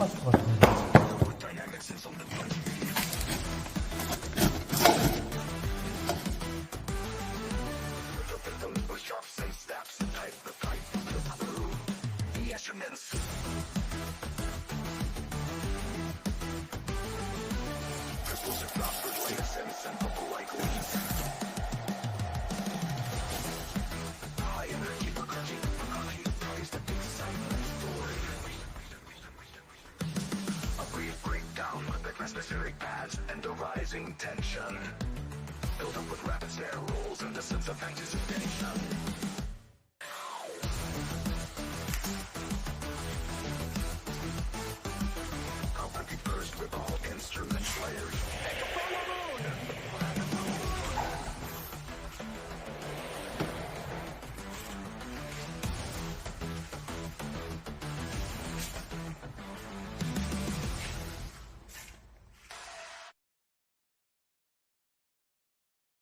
똑같을 것 같은데. Atmospheric pads and a rising tension build up with rapid stair rolls and a sense of anticipation.